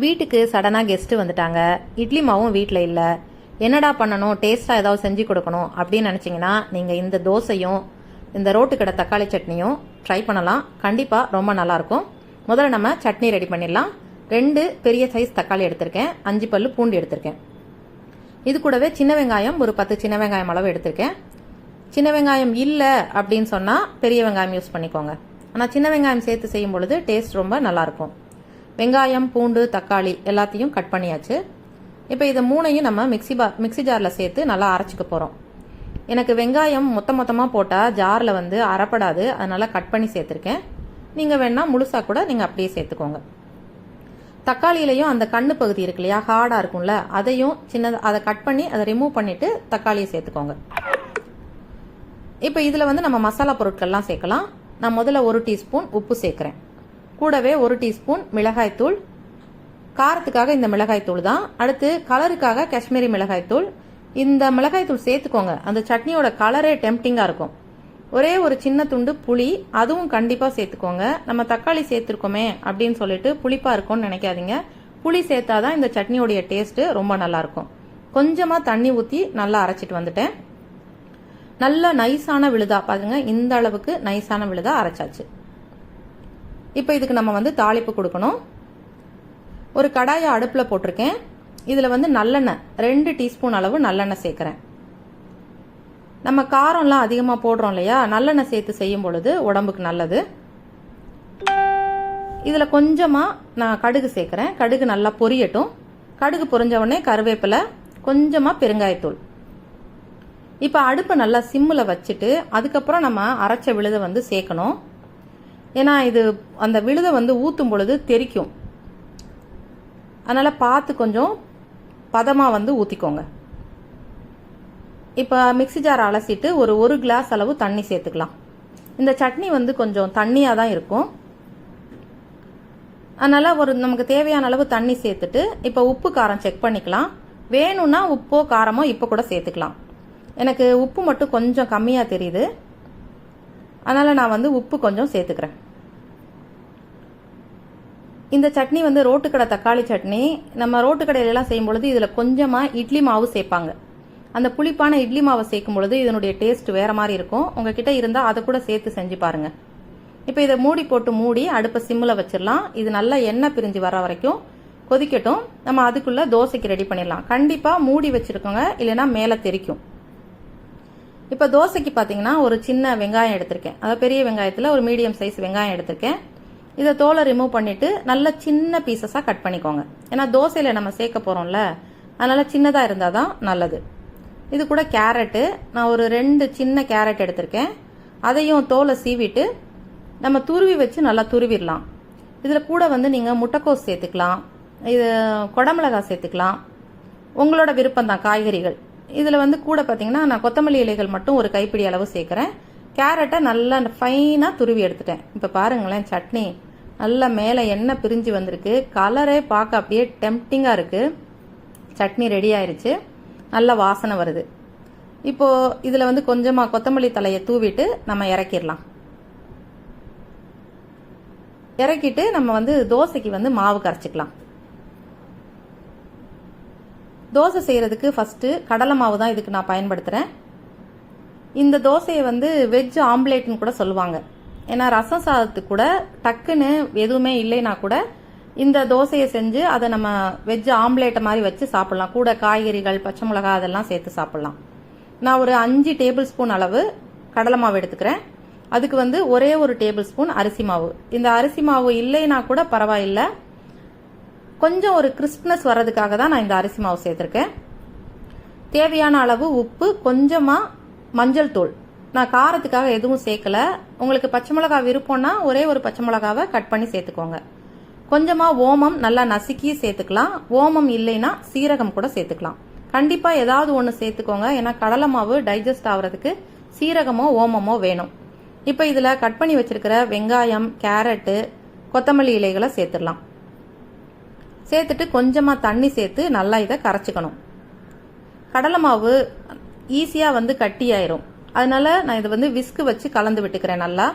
வீட்டுக்கு சடனாக கெஸ்ட்டு வந்துட்டாங்க. இட்லி மாவும் வீட்டில் இல்லை. என்னடா பண்ணணும், டேஸ்ட்டாக ஏதாவது செஞ்சு கொடுக்கணும் அப்படின்னு நினச்சிங்கன்னா நீங்கள் இந்த தோசையும் இந்த ரோட்டு கடை தக்காளி சட்னியும் ட்ரை பண்ணலாம். கண்டிப்பாக ரொம்ப நல்லாயிருக்கும். முதல்ல நம்ம சட்னி ரெடி பண்ணிடலாம். 2 பெரிய சைஸ் தக்காளி எடுத்திருக்கேன். 5 பல்லு பூண்டு எடுத்திருக்கேன். இது கூடவே சின்ன வெங்காயம் ஒரு 10 சின்ன வெங்காயம் அளவு எடுத்திருக்கேன். சின்ன வெங்காயம் இல்லை அப்படின்னு சொன்னால் பெரிய வெங்காயம் யூஸ் பண்ணிக்கோங்க. ஆனால் சின்ன வெங்காயம் சேர்த்து செய்யும் பொழுது டேஸ்ட் ரொம்ப நல்லாயிருக்கும். வெங்காயம், பூண்டு, தக்காளி எல்லாத்தையும் கட் பண்ணியாச்சு. இப்போ இதை 3ஐயும் நம்ம மிக்சி ஜாரில் சேர்த்து நல்லா அரைச்சிக்க போகிறோம். எனக்கு வெங்காயம் மொத்தமாக போட்டால் ஜாரில் வந்து அரைப்படாது, அதனால் கட் பண்ணி சேர்த்துருக்கேன். நீங்கள் வேணால் முழுசாக கூட நீங்கள் அப்படியே சேர்த்துக்கோங்க. தக்காளியிலையும் அந்த கண்ணு பகுதி இருக்கு இல்லையா, ஹார்டாக இருக்கும்ல, அதையும் அதை கட் பண்ணி அதை ரிமூவ் பண்ணிவிட்டு தக்காளியை சேர்த்துக்கோங்க. இப்போ இதில் வந்து நம்ம மசாலா பொருட்கள்லாம் சேர்க்கலாம். நான் முதல்ல 1 டீஸ்பூன் உப்பு சேர்க்குறேன். கூடவே 1 டீஸ்பூன் மிளகாய்த்தூள். காரத்துக்காக இந்த மிளகாய்த்தூள் தான். அடுத்து கலருக்காக காஷ்மீரி மிளகாய்த்தூள். இந்த மிளகாய்த்தூள் சேர்த்துக்கோங்க, அந்த சட்னியோட கலரே டெம்ப்டிங்காக இருக்கும். ஒரே ஒரு சின்ன துண்டு புளி, அதுவும் கண்டிப்பாக சேர்த்துக்கோங்க. நம்ம தக்காளி சேர்த்துருக்கோமே அப்படின்னு சொல்லிட்டு புளிப்பாக இருக்கும்னு நினைக்காதீங்க. புளி சேர்த்தாதான் இந்த சட்னியோடைய டேஸ்ட்டு ரொம்ப நல்லாயிருக்கும். கொஞ்சமாக தண்ணி ஊற்றி நல்லா அரைச்சிட்டு வந்துட்டேன். நல்ல நைஸான விழுதா பாருங்க, இந்த அளவுக்கு நைஸான விழுதா அரைச்சாச்சு. இப்போ இதுக்கு நம்ம வந்து தாளிப்பு கொடுக்கணும். ஒரு கடாயை அடுப்பில் போட்டிருக்கேன். இதில் வந்து நல்லெண்ணெய் 2 டீஸ்பூன் அளவு நல்லெண்ணெய் சேர்க்குறேன். நம்ம காரம்லாம் அதிகமாக போடுறோம் இல்லையா, நல்லெண்ணெய் சேர்த்து செய்யும் பொழுது உடம்புக்கு நல்லது. இதில் கொஞ்சமாக நான் கடுகு சேர்க்குறேன். கடுகு நல்லா பொரியட்டும். கடுகு பொரிஞ்ச உடனே கருவேப்பிலை, கொஞ்சமாக பெருங்காயத்தூள். இப்போ அடுப்பை நல்லா சிம்மில் வச்சுட்டு அதுக்கப்புறம் நம்ம அரைச்ச விழுதை வந்து சேர்க்கணும். ஏன்னா இது அந்த விழுதை வந்து ஊற்றும் பொழுது தெறிக்கும். அதனால் பார்த்து கொஞ்சம் பதமாக வந்து ஊற்றிக்கோங்க. இப்போ மிக்சி ஜார் அலசிட்டு ஒரு கிளாஸ் அளவு தண்ணி சேர்த்துக்கலாம். இந்த சட்னி வந்து கொஞ்சம் தண்ணியாக தான் இருக்கும். அதனால் நமக்கு தேவையான அளவு தண்ணி சேர்த்துட்டு இப்போ உப்பு காரம் செக் பண்ணிக்கலாம். வேணும்னா உப்போ காரமோ இப்போ கூட சேர்த்துக்கலாம். எனக்கு உப்பு மட்டும் கொஞ்சம் கம்மியாக தெரியுது, அதனால் நான் வந்து உப்பு கொஞ்சம் சேர்த்துக்கிறேன். இந்த சட்னி வந்து ரோட்டுக்கடை தக்காளி சட்னி. நம்ம ரோட்டு கடையிலலாம் செய்யும் பொழுது இதில் கொஞ்சமாக இட்லி மாவு சேர்ப்பாங்க. அந்த புளிப்பான இட்லி மாவை சேர்க்கும் பொழுது இதனுடைய டேஸ்ட் வேறு மாதிரி இருக்கும். உங்ககிட்ட இருந்தால் அதை கூட சேர்த்து செஞ்சு பாருங்கள். இப்போ இதை மூடி போட்டு மூடி அடுப்பை சிம்மில் வச்சிடலாம். இது நல்லா எண்ணெய் பிரிஞ்சு வர வரைக்கும் கொதிக்கட்டும். நம்ம அதுக்குள்ளே தோசைக்கு ரெடி பண்ணிடலாம். கண்டிப்பாக மூடி வச்சுருக்கோங்க, இல்லைன்னா மேலே தெரிக்கும். இப்போ தோசைக்கு பார்த்தீங்கன்னா ஒரு சின்ன வெங்காயம் எடுத்திருக்கேன். அதாவது பெரிய வெங்காயத்தில் ஒரு மீடியம் சைஸ் வெங்காயம் எடுத்திருக்கேன். இதை தோலை ரிமூவ் பண்ணிவிட்டு நல்ல சின்ன பீசஸாக கட் பண்ணிக்கோங்க. ஏன்னா தோசையில் நம்ம சேர்க்க போகிறோம்ல, அதனால் சின்னதாக இருந்தால் தான் நல்லது. இது கூட கேரட்டு, நான் ஒரு 2 சின்ன கேரட் எடுத்திருக்கேன். அதையும் தோலை சீவிட்டு நம்ம துருவி வச்சு நல்லா துருவிடலாம். இதில் கூட வந்து நீங்கள் முட்டைக்கோஸ் சேர்த்துக்கலாம், இது குடமிளகாய் சேர்த்துக்கலாம், உங்களோட விருப்பம் தான் காய்கறிகள். இதில் வந்து கூட பார்த்தீங்கன்னா நான் கொத்தமல்லி இலைகள் மட்டும் ஒரு கைப்பிடி அளவு சேர்க்குறேன். கேரட்டை நல்லா ஃபைனாக துருவி எடுத்துட்டேன். இப்போ பாருங்களேன், சட்னி நல்லா மேலே எண்ணெய் பிரிஞ்சு வந்திருக்கு. கலரே பார்க்க அப்படியே டெம்ப்டிங்காக இருக்குது. சட்னி ரெடி ஆயிடுச்சு, நல்ல வாசனை வருது. இப்போது இதில் வந்து கொஞ்சமாக கொத்தமல்லி தலையை தூவிட்டு நம்ம இறக்கிடலாம். இறக்கிட்டு நம்ம வந்து தோசைக்கு வந்து மாவு கரைச்சிக்கலாம். தோசை செய்கிறதுக்கு ஃபஸ்ட்டு கடலை மாவு தான் இதுக்கு நான் பயன்படுத்துகிறேன். இந்த தோசையை வந்து வெஜ் ஆம்லேட்னு கூட சொல்லுவாங்க. ஏன்னா ரசம் சாதத்துக்கு கூட டக்குன்னு எதுவுமே இல்லைன்னா கூட இந்த தோசையை செஞ்சு அதை நம்ம வெஜ் ஆம்லேட்டை மாதிரி வச்சு சாப்பிட்லாம். கூட காய்கறிகள், பச்சை மிளகாய் அதெல்லாம் சேர்த்து சாப்பிட்லாம். நான் ஒரு 5 டேபிள் ஸ்பூன் அளவு கடலை மாவு எடுத்துக்கிறேன். அதுக்கு வந்து ஒரே ஒரு டேபிள் ஸ்பூன் அரிசி மாவு. இந்த அரிசி மாவு இல்லைன்னா கூட பரவாயில்லை, கொஞ்சம் ஒரு கிறிஸ்ப்னஸ் வர்றதுக்காக தான் நான் இந்த அரிசி மாவு சேர்த்துருக்கேன். தேவையான அளவு உப்பு, கொஞ்சமாக மஞ்சள் தூள். நான் காரத்துக்காக எதுவும் சேர்க்கல. உங்களுக்கு பச்சை மிளகாய் விருப்பம்னா ஒரே ஒரு பச்சை மிளகாவை கட் பண்ணி சேர்த்துக்கோங்க. கொஞ்சமாக ஓமம் நல்லா நசுக்கி சேர்த்துக்கலாம். ஓமம் இல்லைன்னா சீரகம் கூட சேர்த்துக்கலாம். கண்டிப்பாக ஏதாவது ஒன்று சேர்த்துக்கோங்க, ஏன்னா கடலை மாவு டைஜஸ்ட் ஆகிறதுக்கு சீரகமோ ஓமமோ வேணும். இப்போ இதில் கட் பண்ணி வச்சிருக்கிற வெங்காயம், கேரட்டு, கொத்தமல்லி இலைகளை சேர்த்துடலாம். சேர்த்துட்டு கொஞ்சமாக தண்ணி சேர்த்து நல்லா இதை கரைச்சிக்கணும். கடலை மாவு ஈஸியாக வந்து கட்டியாயிரும். அதனால நான் இதை வந்து விஸ்கு வச்சு கலந்து விட்டுக்கிறேன் நல்லா.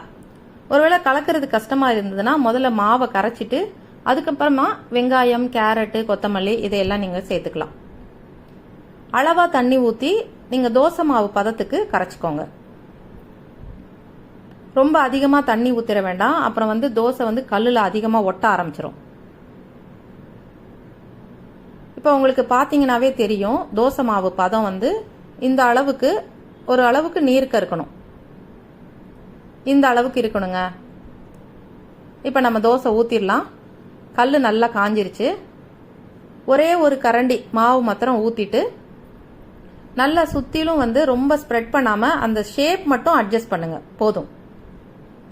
ஒருவேளை கலக்கிறது கஷ்டமாக இருந்ததுன்னா முதல்ல மாவை கரைச்சிட்டு அதுக்கப்புறமா வெங்காயம், கேரட்டு, கொத்தமல்லி இதையெல்லாம் நீங்கள் சேர்த்துக்கலாம். அளவாக தண்ணி ஊற்றி நீங்கள் தோசை மாவு பதத்துக்கு கரைச்சிக்கோங்க. ரொம்ப அதிகமாக தண்ணி ஊற்றிட வேண்டாம், அப்புறம் தோசை கல்லில் அதிகமாக ஒட்ட ஆரம்பிச்சிடும். இப்போ உங்களுக்கு பார்த்தீங்கன்னாவே தெரியும், தோசை மாவு பதம் இந்த அளவுக்கு, ஒரு அளவுக்கு நீர்க்க இருக்கணும். இந்த அளவுக்கு இருக்கணுங்க. இப்போ நம்ம தோசை ஊற்றிடலாம். கல் நல்லா காஞ்சிருச்சு. ஒரே ஒரு கரண்டி மாவு மாத்திரம் ஊற்றிட்டு நல்லா சுற்றிலும் ரொம்ப ஸ்ப்ரெட் பண்ணாமல் அந்த ஷேப் மட்டும் அட்ஜஸ்ட் பண்ணுங்க, போதும்.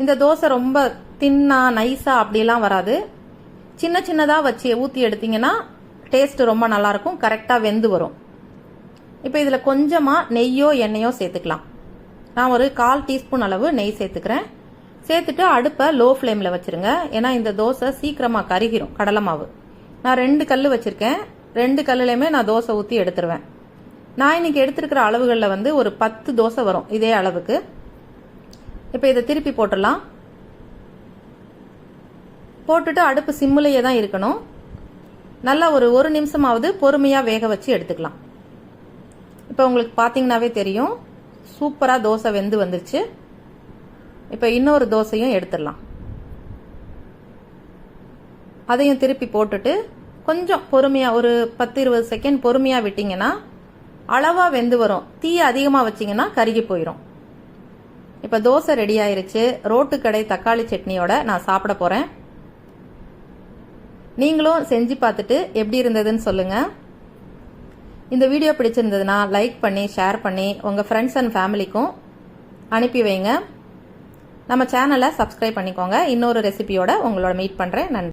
இந்த தோசை ரொம்ப தின்னா நைஸாக அப்படிலாம் வராது. சின்ன சின்னதாக வச்சு ஊற்றி எடுத்தீங்கன்னா டேஸ்ட் ரொம்ப நல்லாயிருக்கும், கரெக்டாக வெந்து வரும். இப்போ இதில் கொஞ்சமாக நெய்யோ எண்ணெயோ சேர்த்துக்கலாம். நான் ஒரு 1/4 டீஸ்பூன் அளவு நெய் சேர்த்துக்கிறேன். சேர்த்துட்டு அடுப்பை லோ ஃப்ளேமில் வச்சுருங்க. ஏன்னா இந்த தோசை சீக்கிரமாக கருகிரும். கடலை மாவு நான் 2 கல் வச்சுருக்கேன். 2 கல்லுலையுமே நான் தோசை ஊற்றி எடுத்துருவேன். நான் இன்னைக்கு எடுத்துருக்கிற அளவுகளில் ஒரு 10 தோசை வரும் இதே அளவுக்கு. இப்போ இதை திருப்பி போட்டுடலாம். போட்டுட்டு அடுப்பு சிம்முலையே தான் இருக்கணும். நல்லா ஒரு நிமிஷமாவது பொறுமையாக வேக வச்சு எடுத்துக்கலாம். இப்போ உங்களுக்கு பார்த்தீங்கன்னாவே தெரியும், சூப்பராக தோசை வெந்து வந்துருச்சு. இப்போ இன்னொரு தோசையும் எடுத்துடலாம். அதையும் திருப்பி போட்டுட்டு கொஞ்சம் பொறுமையாக ஒரு 10-20 செகண்ட் பொறுமையாக விட்டிங்கன்னா அளவாக வெந்து வரும். தீ அதிகமாக வச்சிங்கன்னா கருகி போயிடும். இப்போ தோசை ரெடி ஆயிருச்சு. ரோட்டு கடை தக்காளி சட்னியோட நான் சாப்பிட போகிறேன். நீங்களும் செஞ்சு பார்த்துட்டு எப்படி இருந்ததுன்னு சொல்லுங்கள். இந்த வீடியோ பிடிச்சிருந்ததுன்னா லைக் பண்ணி ஷேர் பண்ணி உங்கள் ஃப்ரெண்ட்ஸ் அண்ட் ஃபேமிலிக்கும் அனுப்பி வைங்க. நம்ம சேனலை சப்ஸ்கிரைப் பண்ணிக்கோங்க. இன்னொரு ரெசிபியோட உங்களோட மீட் பண்ணுறேன். நன்றி.